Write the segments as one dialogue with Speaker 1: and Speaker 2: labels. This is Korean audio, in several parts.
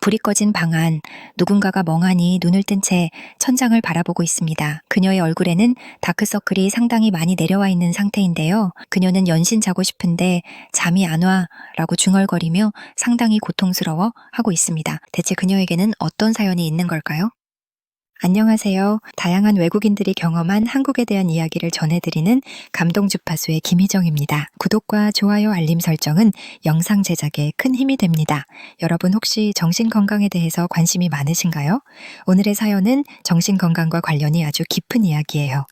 Speaker 1: 불이 꺼진 방 안, 누군가가 멍하니 눈을 뜬 채 천장을 바라보고 있습니다. 그녀의 얼굴에는 다크서클이 상당히 많이 내려와 있는 상태인데요. 그녀는 연신 자고 싶은데 잠이 안 와 라고 중얼거리며 상당히 고통스러워 하고 있습니다. 대체 그녀에게는 어떤 사연이 있는 걸까요? 안녕하세요. 다양한 외국인들이 경험한 한국에 대한 이야기를 전해드리는 감동주파수의 김희정입니다. 구독과 좋아요 알림 설정은 영상 제작에 큰 힘이 됩니다. 여러분 혹시 정신건강에 대해서 관심이 많으신가요? 오늘의 사연은 정신건강과 관련이 아주 깊은 이야기예요.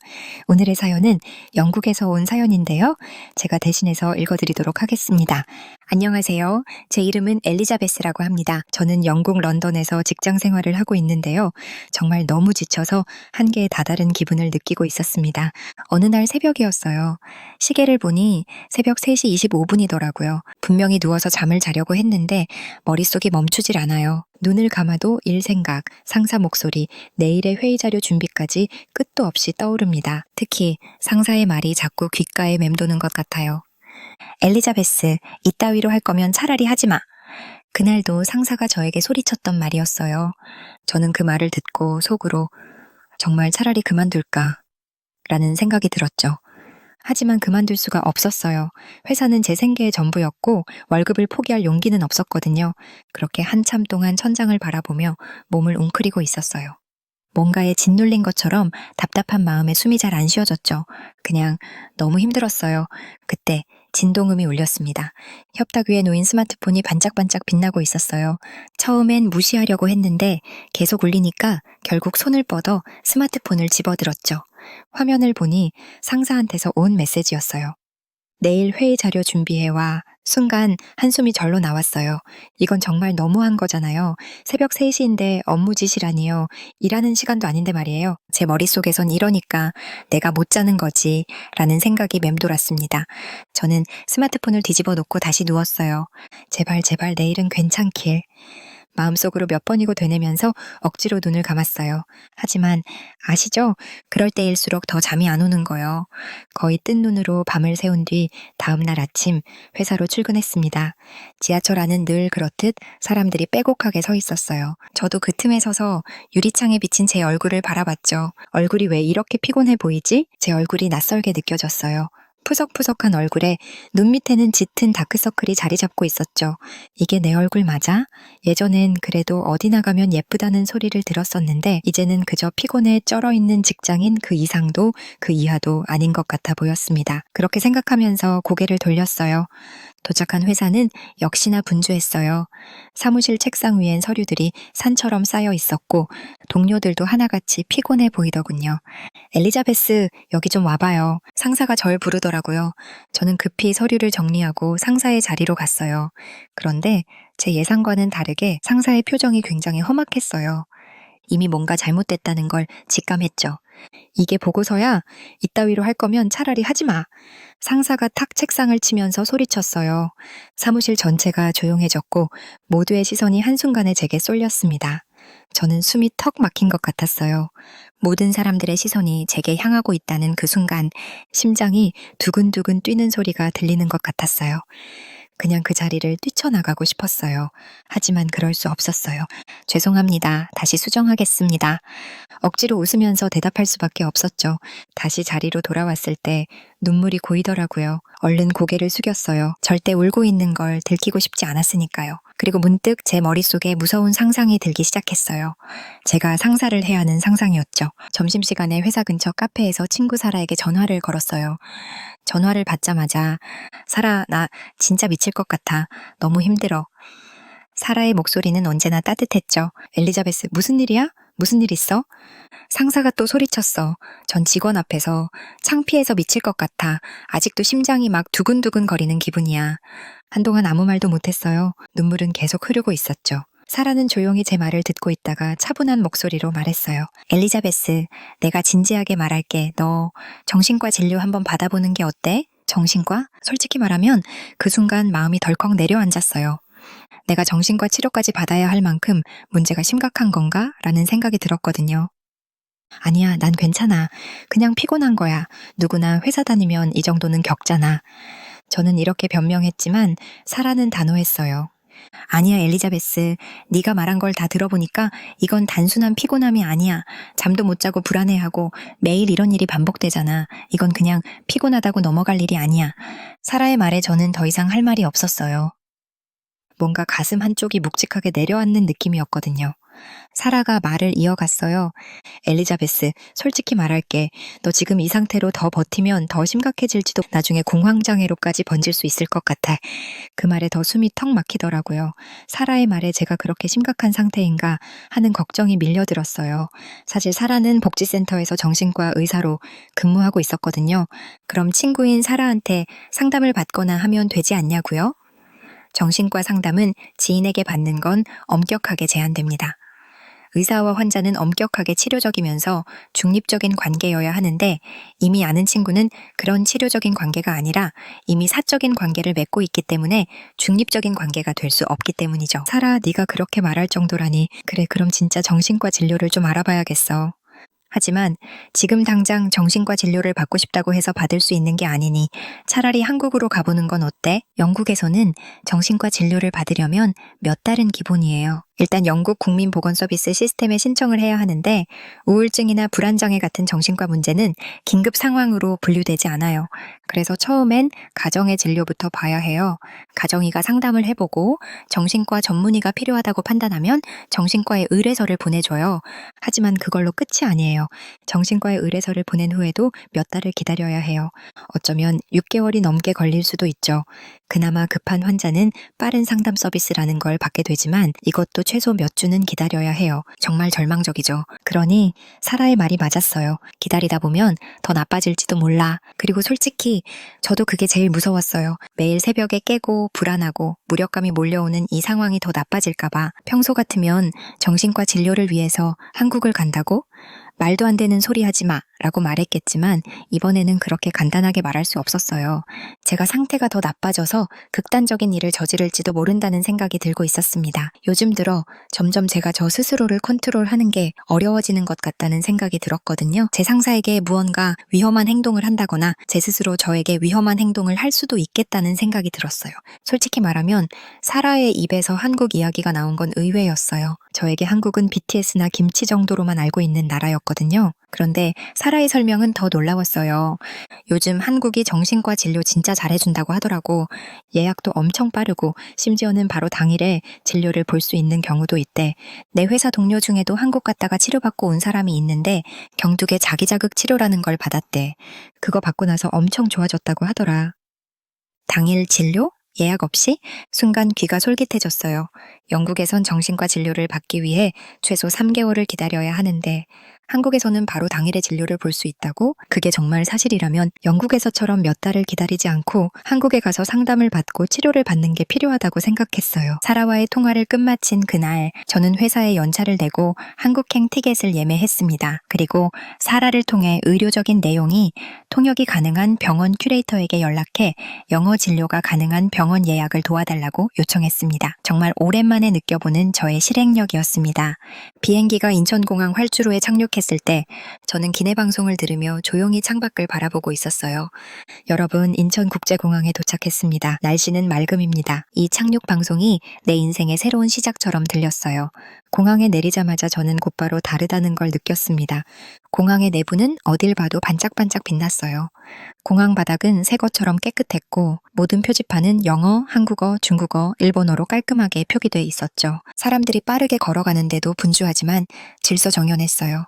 Speaker 1: 오늘의 사연은 영국에서 온 사연인데요. 제가 대신해서 읽어드리도록 하겠습니다. 안녕하세요. 제 이름은 엘리자베스라고 합니다. 저는 영국 런던에서 직장 생활을 하고 있는데요. 정말 너무 지쳐서 한계에 다다른 기분을 느끼고 있었습니다. 어느 날 새벽이었어요. 시계를 보니 새벽 3시 25분이더라고요. 분명히 누워서 잠을 자려고 했는데 머릿속이 멈추질 않아요. 눈을 감아도 일 생각, 상사 목소리, 내일의 회의 자료 준비까지 끝도 없이 떠오릅니다. 특히 상사의 말이 자꾸 귓가에 맴도는 것 같아요. 엘리자베스, 이따위로 할 거면 차라리 하지 마. 그날도 상사가 저에게 소리쳤던 말이었어요. 저는 그 말을 듣고 속으로 정말 차라리 그만둘까? 라는 생각이 들었죠. 하지만 그만둘 수가 없었어요. 회사는 제 생계의 전부였고 월급을 포기할 용기는 없었거든요. 그렇게 한참 동안 천장을 바라보며 몸을 웅크리고 있었어요. 뭔가에 짓눌린 것처럼 답답한 마음에 숨이 잘 안 쉬어졌죠. 그냥 너무 힘들었어요. 그때 진동음이 울렸습니다. 협탁 위에 놓인 스마트폰이 반짝반짝 빛나고 있었어요. 처음엔 무시하려고 했는데 계속 울리니까 결국 손을 뻗어 스마트폰을 집어들었죠. 화면을 보니 상사한테서 온 메시지였어요. 내일 회의 자료 준비해와. 순간 한숨이 절로 나왔어요. 이건 정말 너무한 거잖아요. 새벽 3시인데 업무 지시라니요. 일하는 시간도 아닌데 말이에요. 제 머릿속에선 이러니까 내가 못 자는 거지 라는 생각이 맴돌았습니다. 저는 스마트폰을 뒤집어 놓고 다시 누웠어요. 제발 내일은 괜찮길. 마음속으로 몇 번이고 되뇌면서 억지로 눈을 감았어요. 하지만 아시죠? 그럴 때일수록 더 잠이 안 오는 거요. 거의 뜬 눈으로 밤을 새운 뒤 다음날 아침 회사로 출근했습니다. 지하철 안은 늘 그렇듯 사람들이 빼곡하게 서 있었어요. 저도 그 틈에 서서 유리창에 비친 제 얼굴을 바라봤죠. 얼굴이 왜 이렇게 피곤해 보이지? 제 얼굴이 낯설게 느껴졌어요. 푸석푸석한 얼굴에 눈 밑에는 짙은 다크서클이 자리 잡고 있었죠. 이게 내 얼굴 맞아? 예전엔 그래도 어디 나가면 예쁘다는 소리를 들었었는데 이제는 그저 피곤해 쩔어있는 직장인 그 이상도 그 이하도 아닌 것 같아 보였습니다. 그렇게 생각하면서 고개를 돌렸어요. 도착한 회사는 역시나 분주했어요. 사무실 책상 위엔 서류들이 산처럼 쌓여 있었고 동료들도 하나같이 피곤해 보이더군요. 엘리자베스, 여기 좀 와봐요. 상사가 절 부르더라고요. 저는 급히 서류를 정리하고 상사의 자리로 갔어요. 그런데 제 예상과는 다르게 상사의 표정이 굉장히 험악했어요. 이미 뭔가 잘못됐다는 걸 직감했죠. 이게 보고서야? 이따위로 할 거면 차라리 하지 마. 상사가 탁 책상을 치면서 소리쳤어요. 사무실 전체가 조용해졌고 모두의 시선이 한순간에 제게 쏠렸습니다. 저는 숨이 턱 막힌 것 같았어요. 모든 사람들의 시선이 제게 향하고 있다는 그 순간 심장이 두근두근 뛰는 소리가 들리는 것 같았어요. 그냥 그 자리를 뛰쳐나가고 싶었어요. 하지만 그럴 수 없었어요. 죄송합니다. 다시 수정하겠습니다. 억지로 웃으면서 대답할 수밖에 없었죠. 다시 자리로 돌아왔을 때 눈물이 고이더라고요. 얼른 고개를 숙였어요. 절대 울고 있는 걸 들키고 싶지 않았으니까요. 그리고 문득 제 머릿속에 무서운 상상이 들기 시작했어요. 제가 상사를 해야 하는 상상이었죠. 점심시간에 회사 근처 카페에서 친구 사라에게 전화를 걸었어요. 전화를 받자마자 사라, 나 진짜 미칠 것 같아. 너무 힘들어. 사라의 목소리는 언제나 따뜻했죠. 엘리자베스, 무슨 일이야? 무슨 일 있어? 상사가 또 소리쳤어. 전 직원 앞에서 창피해서 미칠 것 같아. 아직도 심장이 막 두근두근 거리는 기분이야. 한동안 아무 말도 못했어요. 눈물은 계속 흐르고 있었죠. 사라는 조용히 제 말을 듣고 있다가 차분한 목소리로 말했어요. 엘리자베스, 내가 진지하게 말할게. 너 정신과 진료 한번 받아보는 게 어때? 정신과? 솔직히 말하면 그 순간 마음이 덜컥 내려앉았어요. 내가 정신과 치료까지 받아야 할 만큼 문제가 심각한 건가? 라는 생각이 들었거든요. 아니야, 난 괜찮아. 그냥 피곤한 거야. 누구나 회사 다니면 이 정도는 겪잖아. 저는 이렇게 변명했지만 사라는 단호했어요. 아니야, 엘리자베스. 네가 말한 걸 다 들어보니까 이건 단순한 피곤함이 아니야. 잠도 못 자고 불안해하고 매일 이런 일이 반복되잖아. 이건 그냥 피곤하다고 넘어갈 일이 아니야. 사라의 말에 저는 더 이상 할 말이 없었어요. 뭔가 가슴 한쪽이 묵직하게 내려앉는 느낌이었거든요. 사라가 말을 이어갔어요. 엘리자베스, 솔직히 말할게. 너 지금 이 상태로 더 버티면 더 심각해질지도, 나중에 공황장애로까지 번질 수 있을 것 같아. 그 말에 더 숨이 턱 막히더라고요. 사라의 말에 제가 그렇게 심각한 상태인가 하는 걱정이 밀려들었어요. 사실 사라는 복지센터에서 정신과 의사로 근무하고 있었거든요. 그럼 친구인 사라한테 상담을 받거나 하면 되지 않냐고요? 정신과 상담은 지인에게 받는 건 엄격하게 제한됩니다. 의사와 환자는 엄격하게 치료적이면서 중립적인 관계여야 하는데, 이미 아는 친구는 그런 치료적인 관계가 아니라 이미 사적인 관계를 맺고 있기 때문에 중립적인 관계가 될 수 없기 때문이죠. 사라, 네가 그렇게 말할 정도라니. 그래, 그럼 진짜 정신과 진료를 좀 알아봐야겠어. 하지만 지금 당장 정신과 진료를 받고 싶다고 해서 받을 수 있는 게 아니니 차라리 한국으로 가보는 건 어때? 영국에서는 정신과 진료를 받으려면 몇 달은 기본이에요. 일단 영국 국민보건서비스 시스템에 신청을 해야 하는데, 우울증이나 불안장애 같은 정신과 문제는 긴급 상황으로 분류되지 않아요. 그래서 처음엔 가정의 진료부터 봐야 해요. 가정의가 상담을 해보고 정신과 전문의가 필요하다고 판단하면 정신과에 의뢰서를 보내줘요. 하지만 그걸로 끝이 아니에요. 정신과에 의뢰서를 보낸 후에도 몇 달을 기다려야 해요. 어쩌면 6개월이 넘게 걸릴 수도 있죠. 그나마 급한 환자는 빠른 상담 서비스라는 걸 받게 되지만 이것도 최소 몇 주는 기다려야 해요. 정말 절망적이죠. 그러니 사라의 말이 맞았어요. 기다리다 보면 더 나빠질지도 몰라. 그리고 솔직히 저도 그게 제일 무서웠어요. 매일 새벽에 깨고 불안하고 무력감이 몰려오는 이 상황이 더 나빠질까봐. 평소 같으면 정신과 진료를 위해서 한국을 간다고? 말도 안 되는 소리 하지 마 라고 말했겠지만 이번에는 그렇게 간단하게 말할 수 없었어요. 제가 상태가 더 나빠져서 극단적인 일을 저지를지도 모른다는 생각이 들고 있었습니다. 요즘 들어 점점 제가 저 스스로를 컨트롤하는 게 어려워지는 것 같다는 생각이 들었거든요. 제 상사에게 무언가 위험한 행동을 한다거나 제 스스로 저에게 위험한 행동을 할 수도 있겠다는 생각이 들었어요. 솔직히 말하면 사라의 입에서 한국 이야기가 나온 건 의외였어요. 저에게 한국은 BTS나 김치 정도로만 알고 있는 나라였거든요. 그런데 사라의 설명은 더 놀라웠어요. 요즘 한국이 정신과 진료 진짜 잘해준다고 하더라고. 예약도 엄청 빠르고 심지어는 바로 당일에 진료를 볼 수 있는 경우도 있대. 내 회사 동료 중에도 한국 갔다가 치료받고 온 사람이 있는데 경두계 자기자극 치료라는 걸 받았대. 그거 받고 나서 엄청 좋아졌다고 하더라. 당일 진료? 예약 없이? 순간 귀가 솔깃해졌어요. 영국에선 정신과 진료를 받기 위해 최소 3개월을 기다려야 하는데 한국에서는 바로 당일에 진료를 볼 수 있다고? 그게 정말 사실이라면 영국에서처럼 몇 달을 기다리지 않고 한국에 가서 상담을 받고 치료를 받는 게 필요하다고 생각했어요. 사라와의 통화를 끝마친 그날, 저는 회사에 연차를 내고 한국행 티켓을 예매했습니다. 그리고 사라를 통해 의료적인 내용이 통역이 가능한 병원 큐레이터에게 연락해 영어 진료가 가능한 병원 예약을 도와달라고 요청했습니다. 정말 오랜만에 느껴보는 저의 실행력이었습니다. 비행기가 인천공항 활주로에 착륙했을 때 저는 기내방송을 들으며 조용히 창밖을 바라보고 있었어요. 여러분, 인천국제공항에 도착했습니다. 날씨는 맑음입니다. 이 착륙 방송이 내 인생의 새로운 시작처럼 들렸어요. 공항에 내리자마자 저는 곧바로 다르다는 걸 느꼈습니다. 공항의 내부는 어딜 봐도 반짝반짝 빛났어요. 공항 바닥은 새 것처럼 깨끗했고 모든 표지판은 영어, 한국어, 중국어, 일본어로 깔끔하게 표기돼 있었죠. 사람들이 빠르게 걸어가는데도 분주하지만 질서정연했어요.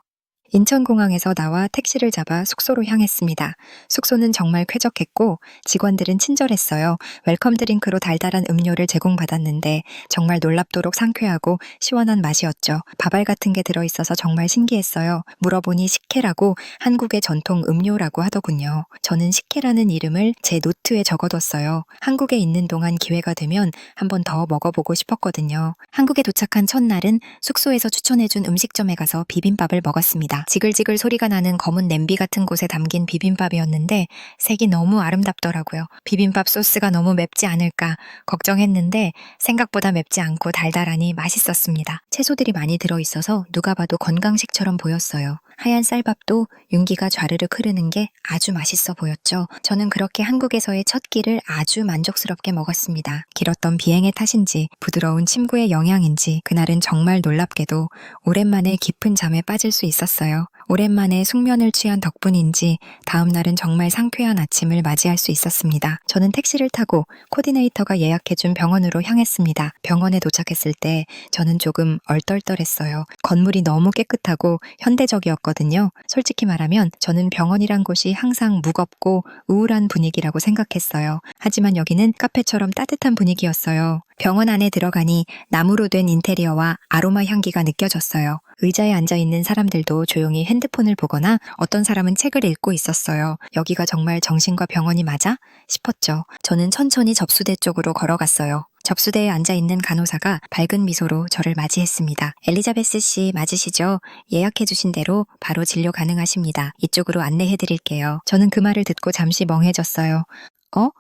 Speaker 1: 인천공항에서 나와 택시를 잡아 숙소로 향했습니다. 숙소는 정말 쾌적했고 직원들은 친절했어요. 웰컴 드링크로 달달한 음료를 제공받았는데 정말 놀랍도록 상쾌하고 시원한 맛이었죠. 밥알 같은 게 들어있어서 정말 신기했어요. 물어보니 식혜라고 한국의 전통 음료라고 하더군요. 저는 식혜라는 이름을 제 노트에 적어뒀어요. 한국에 있는 동안 기회가 되면 한 번 더 먹어보고 싶었거든요. 한국에 도착한 첫날은 숙소에서 추천해준 음식점에 가서 비빔밥을 먹었습니다. 지글지글 소리가 나는 검은 냄비 같은 곳에 담긴 비빔밥이었는데 색이 너무 아름답더라고요. 비빔밥 소스가 너무 맵지 않을까 걱정했는데 생각보다 맵지 않고 달달하니 맛있었습니다. 채소들이 많이 들어있어서 누가 봐도 건강식처럼 보였어요. 하얀 쌀밥도 윤기가 좌르륵 흐르는 게 아주 맛있어 보였죠. 저는 그렇게 한국에서의 첫 끼를 아주 만족스럽게 먹었습니다. 길었던 비행의 탓인지 부드러운 침구의 영향인지 그날은 정말 놀랍게도 오랜만에 깊은 잠에 빠질 수 있었어요. 오랜만에 숙면을 취한 덕분인지 다음 날은 정말 상쾌한 아침을 맞이할 수 있었습니다. 저는 택시를 타고 코디네이터가 예약해준 병원으로 향했습니다. 병원에 도착했을 때 저는 조금 얼떨떨했어요. 건물이 너무 깨끗하고 현대적이었거든요. 솔직히 말하면 저는 병원이란 곳이 항상 무겁고 우울한 분위기라고 생각했어요. 하지만 여기는 카페처럼 따뜻한 분위기였어요. 병원 안에 들어가니 나무로 된 인테리어와 아로마 향기가 느껴졌어요. 의자에 앉아있는 사람들도 조용히 핸드폰을 보거나 어떤 사람은 책을 읽고 있었어요. 여기가 정말 정신과 병원이 맞아? 싶었죠. 저는 천천히 접수대 쪽으로 걸어갔어요. 접수대에 앉아있는 간호사가 밝은 미소로 저를 맞이했습니다. 엘리자베스 씨 맞으시죠? 예약해주신 대로 바로 진료 가능하십니다. 이쪽으로 안내해드릴게요. 저는 그 말을 듣고 잠시 멍해졌어요.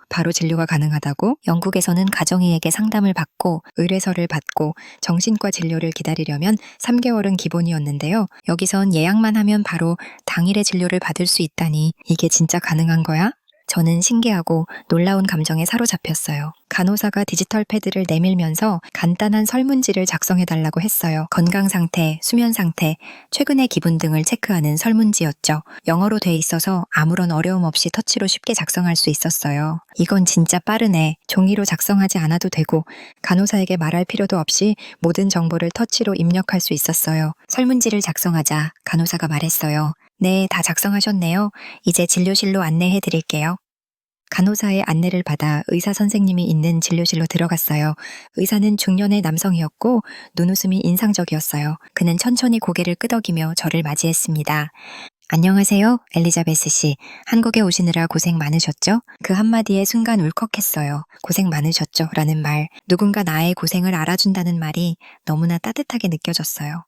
Speaker 1: 바로 진료가 가능하다고? 영국에서는 가정의에게 상담을 받고 의뢰서를 받고 정신과 진료를 기다리려면 3개월은 기본이었는데요. 여기선 예약만 하면 바로 당일에 진료를 받을 수 있다니 이게 진짜 가능한 거야? 저는 신기하고 놀라운 감정에 사로잡혔어요. 간호사가 디지털 패드를 내밀면서 간단한 설문지를 작성해달라고 했어요. 건강 상태, 수면 상태, 최근의 기분 등을 체크하는 설문지였죠. 영어로 돼 있어서 아무런 어려움 없이 터치로 쉽게 작성할 수 있었어요. 이건 진짜 빠르네. 종이로 작성하지 않아도 되고 간호사에게 말할 필요도 없이 모든 정보를 터치로 입력할 수 있었어요. 설문지를 작성하자 간호사가 말했어요. 네, 다 작성하셨네요. 이제 진료실로 안내해 드릴게요. 간호사의 안내를 받아 의사 선생님이 있는 진료실로 들어갔어요. 의사는 중년의 남성이었고 눈웃음이 인상적이었어요. 그는 천천히 고개를 끄덕이며 저를 맞이했습니다. 안녕하세요, 엘리자베스 씨. 한국에 오시느라 고생 많으셨죠? 그 한마디에 순간 울컥했어요. 고생 많으셨죠? 라는 말. 누군가 나의 고생을 알아준다는 말이 너무나 따뜻하게 느껴졌어요.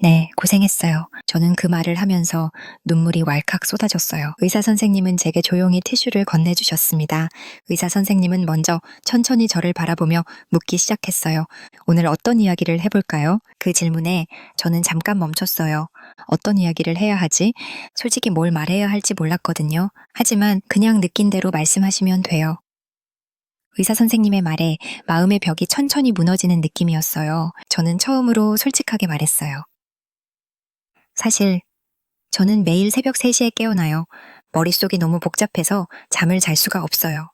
Speaker 1: 네, 고생했어요. 저는 그 말을 하면서 눈물이 왈칵 쏟아졌어요. 의사 선생님은 제게 조용히 티슈를 건네주셨습니다. 의사 선생님은 먼저 천천히 저를 바라보며 묻기 시작했어요. 오늘 어떤 이야기를 해볼까요? 그 질문에 저는 잠깐 멈췄어요. 어떤 이야기를 해야 하지? 솔직히 뭘 말해야 할지 몰랐거든요. 하지만 그냥 느낀 대로 말씀하시면 돼요. 의사 선생님의 말에 마음의 벽이 천천히 무너지는 느낌이었어요. 저는 처음으로 솔직하게 말했어요. 사실 저는 매일 새벽 3시에 깨어나요. 머릿속이 너무 복잡해서 잠을 잘 수가 없어요.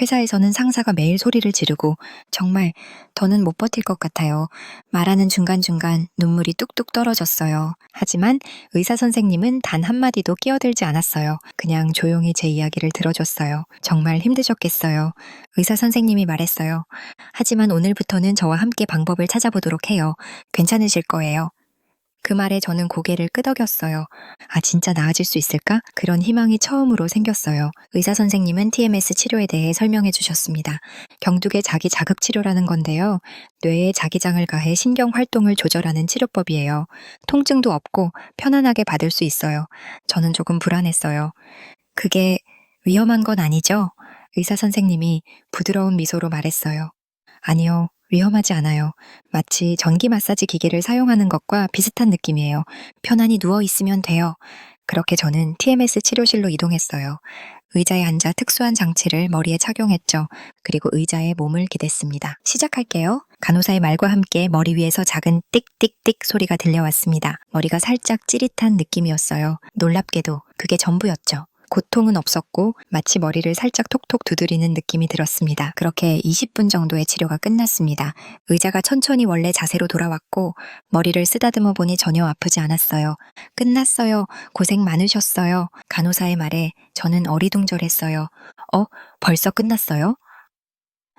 Speaker 1: 회사에서는 상사가 매일 소리를 지르고 정말 더는 못 버틸 것 같아요. 말하는 중간중간 눈물이 뚝뚝 떨어졌어요. 하지만 의사 선생님은 단 한마디도 끼어들지 않았어요. 그냥 조용히 제 이야기를 들어줬어요. 정말 힘드셨겠어요. 의사 선생님이 말했어요. 하지만 오늘부터는 저와 함께 방법을 찾아보도록 해요. 괜찮으실 거예요. 그 말에 저는 고개를 끄덕였어요. 아, 진짜 나아질 수 있을까? 그런 희망이 처음으로 생겼어요. 의사 선생님은 TMS 치료에 대해 설명해 주셨습니다. 경두계 자기 자극 치료라는 건데요. 뇌에 자기장을 가해 신경 활동을 조절하는 치료법이에요. 통증도 없고 편안하게 받을 수 있어요. 저는 조금 불안했어요. 그게 위험한 건 아니죠? 의사 선생님이 부드러운 미소로 말했어요. 아니요. 위험하지 않아요. 마치 전기 마사지 기계를 사용하는 것과 비슷한 느낌이에요. 편안히 누워 있으면 돼요. 그렇게 저는 TMS 치료실로 이동했어요. 의자에 앉아 특수한 장치를 머리에 착용했죠. 그리고 의자에 몸을 기댔습니다. 시작할게요. 간호사의 말과 함께 머리 위에서 작은 띡띡띡 소리가 들려왔습니다. 머리가 살짝 찌릿한 느낌이었어요. 놀랍게도 그게 전부였죠. 고통은 없었고 마치 머리를 살짝 톡톡 두드리는 느낌이 들었습니다. 그렇게 20분 정도의 치료가 끝났습니다. 의자가 천천히 원래 자세로 돌아왔고 머리를 쓰다듬어 보니 전혀 아프지 않았어요. 끝났어요. 고생 많으셨어요. 간호사의 말에 저는 어리둥절했어요. 벌써 끝났어요?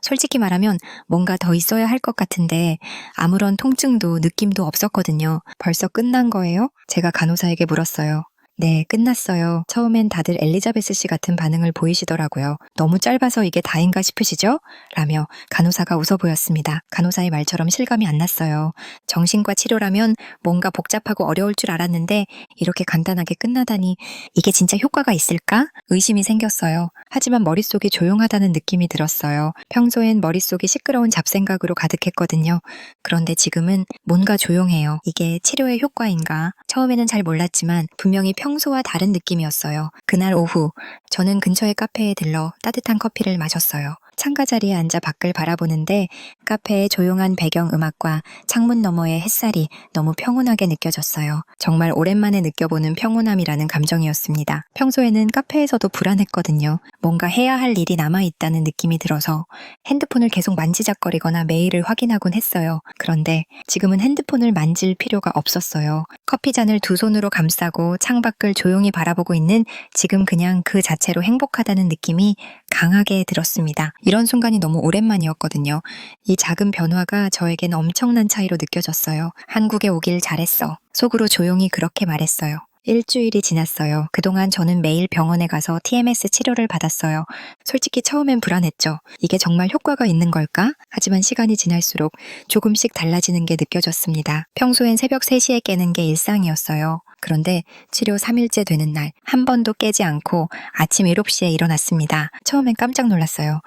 Speaker 1: 솔직히 말하면 뭔가 더 있어야 할 것 같은데 아무런 통증도 느낌도 없었거든요. 벌써 끝난 거예요? 제가 간호사에게 물었어요. 네, 끝났어요. 처음엔 다들 엘리자베스 씨 같은 반응을 보이시더라고요. 너무 짧아서 이게 다인가 싶으시죠? 라며 간호사가 웃어 보였습니다. 간호사의 말처럼 실감이 안 났어요. 정신과 치료라면 뭔가 복잡하고 어려울 줄 알았는데 이렇게 간단하게 끝나다니 이게 진짜 효과가 있을까? 의심이 생겼어요. 하지만 머릿속이 조용하다는 느낌이 들었어요. 평소엔 머릿속이 시끄러운 잡생각으로 가득했거든요. 그런데 지금은 뭔가 조용해요. 이게 치료의 효과인가? 처음에는 잘 몰랐지만 분명히 평소와 다른 느낌이었어요. 그날 오후 저는 근처의 카페에 들러 따뜻한 커피를 마셨어요. 창가 자리에 앉아 밖을 바라보는데 카페의 조용한 배경음악과 창문 너머의 햇살이 너무 평온하게 느껴졌어요. 정말 오랜만에 느껴보는 평온함이라는 감정이었습니다. 평소에는 카페에서도 불안했거든요. 뭔가 해야 할 일이 남아있다는 느낌이 들어서 핸드폰을 계속 만지작거리거나 메일을 확인하곤 했어요. 그런데 지금은 핸드폰을 만질 필요가 없었어요. 커피잔을 두 손으로 감싸고 창밖을 조용히 바라보고 있는 지금 그냥 그 자체로 행복하다는 느낌이 강하게 들었습니다. 이런 순간이 너무 오랜만이었거든요. 이 작은 변화가 저에겐 엄청난 차이로 느껴졌어요. 한국에 오길 잘했어. 속으로 조용히 그렇게 말했어요. 일주일이 지났어요. 그동안 저는 매일 병원에 가서 TMS 치료를 받았어요. 솔직히 처음엔 불안했죠. 이게 정말 효과가 있는 걸까? 하지만 시간이 지날수록 조금씩 달라지는 게 느껴졌습니다. 평소엔 새벽 3시에 깨는 게 일상이었어요. 그런데 치료 3일째 되는 날 한 번도 깨지 않고 아침 7시에 일어났습니다. 처음엔 깜짝 놀랐어요.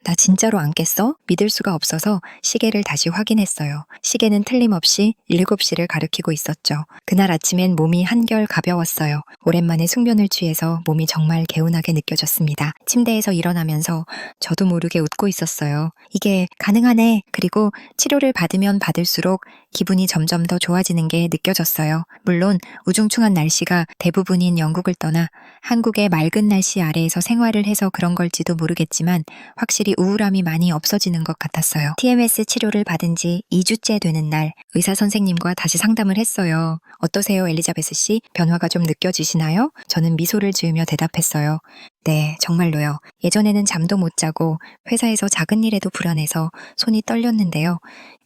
Speaker 1: 나 진짜로 안 깼어? 믿을 수가 없어서 시계를 다시 확인했어요. 시계는 틀림없이 7시를 가리키고 있었죠. 그날 아침엔 몸이 한결 가벼웠어요. 오랜만에 숙면을 취해서 몸이 정말 개운하게 느껴졌습니다. 침대에서 일어나면서 저도 모르게 웃고 있었어요. 이게 가능하네. 그리고 치료를 받으면 받을수록 기분이 점점 더 좋아지는 게 느껴졌어요. 물론 우중충한 날씨가 대부분인 영국을 떠나 한국의 맑은 날씨 아래에서 생활을 해서 그런 걸지도 모르겠지만 확실히 우울함이 많이 없어지는 것 같았어요. TMS 치료를 받은 지 2주째 되는 날 의사 선생님과 다시 상담을 했어요. 어떠세요, 엘리자베스 씨? 변화가 좀 느껴지시나요? 저는 미소를 지으며 대답했어요. 네, 정말로요. 예전에는 잠도 못 자고 회사에서 작은 일에도 불안해서 손이 떨렸는데요.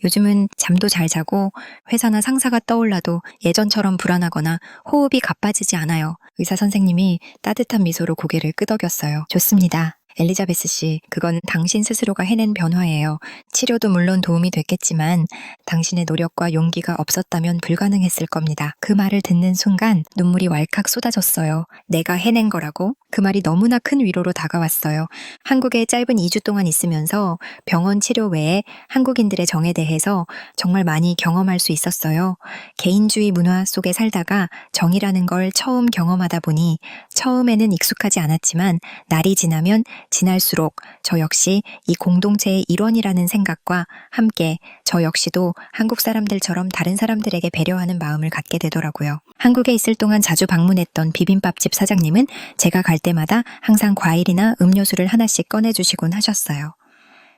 Speaker 1: 요즘은 잠도 잘 자고 회사나 상사가 떠올라도 예전처럼 불안하거나 호흡이 가빠지지 않아요. 의사 선생님이 따뜻한 미소로 고개를 끄덕였어요. 좋습니다. 엘리자베스 씨, 그건 당신 스스로가 해낸 변화예요. 치료도 물론 도움이 됐겠지만 당신의 노력과 용기가 없었다면 불가능했을 겁니다. 그 말을 듣는 순간 눈물이 왈칵 쏟아졌어요. 내가 해낸 거라고? 그 말이 너무나 큰 위로로 다가왔어요. 한국에 짧은 2주 동안 있으면서 병원 치료 외에 한국인들의 정에 대해서 정말 많이 경험할 수 있었어요. 개인주의 문화 속에 살다가 정이라는 걸 처음 경험하다 보니 처음에는 익숙하지 않았지만 날이 지나면 지날수록 저 역시 이 공동체의 일원이라는 생각과 함께 저 역시도 한국 사람들처럼 다른 사람들에게 배려하는 마음을 갖게 되더라고요. 한국에 있을 동안 자주 방문했던 비빔밥집 사장님은 제가 갈 때마다 항상 과일이나 음료수를 하나씩 꺼내주시곤 하셨어요.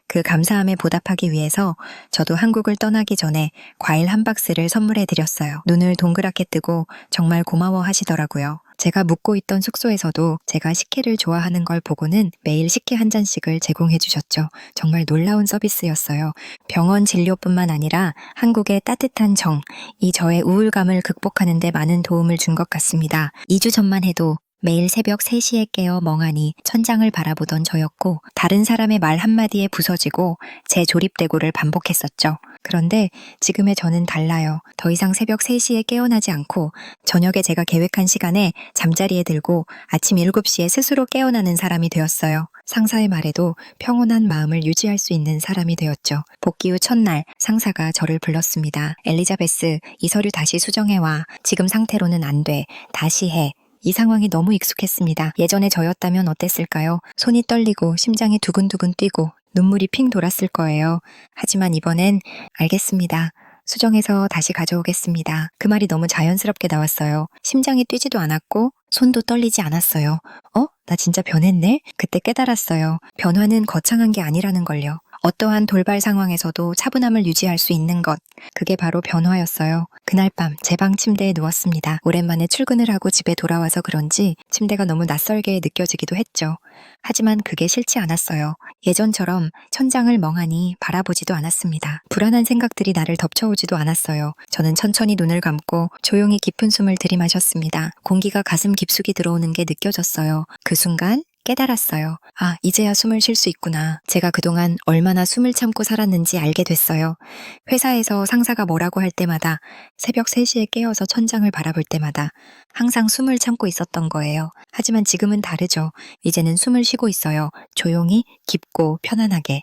Speaker 1: 그 감사함에 보답하기 위해서 저도 한국을 떠나기 전에 과일 한 박스를 선물해 드렸어요. 눈을 동그랗게 뜨고 정말 고마워 하시더라고요. 제가 묵고 있던 숙소에서도 제가 식혜를 좋아하는 걸 보고는 매일 식혜 한 잔씩을 제공해 주셨죠. 정말 놀라운 서비스였어요. 병원 진료뿐만 아니라 한국의 따뜻한 정, 이 저의 우울감을 극복하는 데 많은 도움을 준 것 같습니다. 2주 전만 해도 매일 새벽 3시에 깨어 멍하니 천장을 바라보던 저였고 다른 사람의 말 한마디에 부서지고 재조립되고를 반복했었죠. 그런데 지금의 저는 달라요. 더 이상 새벽 3시에 깨어나지 않고 저녁에 제가 계획한 시간에 잠자리에 들고 아침 7시에 스스로 깨어나는 사람이 되었어요. 상사의 말에도 평온한 마음을 유지할 수 있는 사람이 되었죠. 복귀 후 첫날 상사가 저를 불렀습니다. 엘리자베스, 이 서류 다시 수정해와. 지금 상태로는 안 돼. 다시 해. 이 상황이 너무 익숙했습니다. 예전에 저였다면 어땠을까요? 손이 떨리고 심장이 두근두근 뛰고 눈물이 핑 돌았을 거예요. 하지만 이번엔 알겠습니다. 수정해서 다시 가져오겠습니다. 그 말이 너무 자연스럽게 나왔어요. 심장이 뛰지도 않았고 손도 떨리지 않았어요. 나 진짜 변했네? 그때 깨달았어요. 변화는 거창한 게 아니라는 걸요. 어떠한 돌발 상황에서도 차분함을 유지할 수 있는 것, 그게 바로 변화였어요. 그날 밤 제 방 침대에 누웠습니다. 오랜만에 출근을 하고 집에 돌아와서 그런지 침대가 너무 낯설게 느껴지기도 했죠. 하지만 그게 싫지 않았어요. 예전처럼 천장을 멍하니 바라보지도 않았습니다. 불안한 생각들이 나를 덮쳐오지도 않았어요. 저는 천천히 눈을 감고 조용히 깊은 숨을 들이마셨습니다. 공기가 가슴 깊숙이 들어오는 게 느껴졌어요. 그 순간 깨달았어요. 아, 이제야 숨을 쉴 수 있구나. 제가 그동안 얼마나 숨을 참고 살았는지 알게 됐어요. 회사에서 상사가 뭐라고 할 때마다, 새벽 3시에 깨어서 천장을 바라볼 때마다 항상 숨을 참고 있었던 거예요. 하지만 지금은 다르죠. 이제는 숨을 쉬고 있어요. 조용히, 깊고, 편안하게.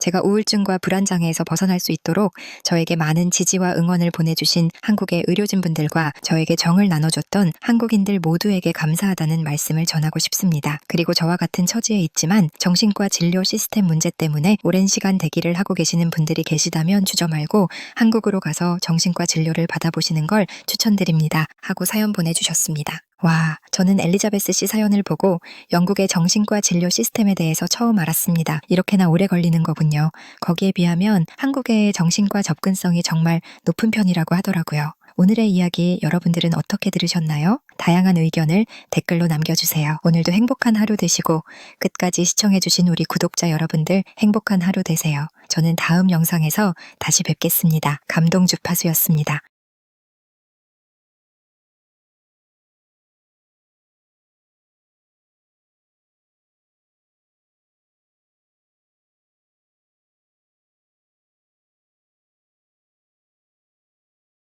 Speaker 1: 제가 우울증과 불안장애에서 벗어날 수 있도록 저에게 많은 지지와 응원을 보내주신 한국의 의료진분들과 저에게 정을 나눠줬던 한국인들 모두에게 감사하다는 말씀을 전하고 싶습니다. 그리고 저와 같은 처지에 있지만 정신과 진료 시스템 문제 때문에 오랜 시간 대기를 하고 계시는 분들이 계시다면 주저 말고 한국으로 가서 정신과 진료를 받아보시는 걸 추천드립니다. 하고 사연 보내주셨습니다. 와, 저는 엘리자베스 씨 사연을 보고 영국의 정신과 진료 시스템에 대해서 처음 알았습니다. 이렇게나 오래 걸리는 거군요. 거기에 비하면 한국의 정신과 접근성이 정말 높은 편이라고 하더라고요. 오늘의 이야기 여러분들은 어떻게 들으셨나요? 다양한 의견을 댓글로 남겨주세요. 오늘도 행복한 하루 되시고 끝까지 시청해주신 우리 구독자 여러분들 행복한 하루 되세요. 저는 다음 영상에서 다시 뵙겠습니다. 감동 주파수였습니다.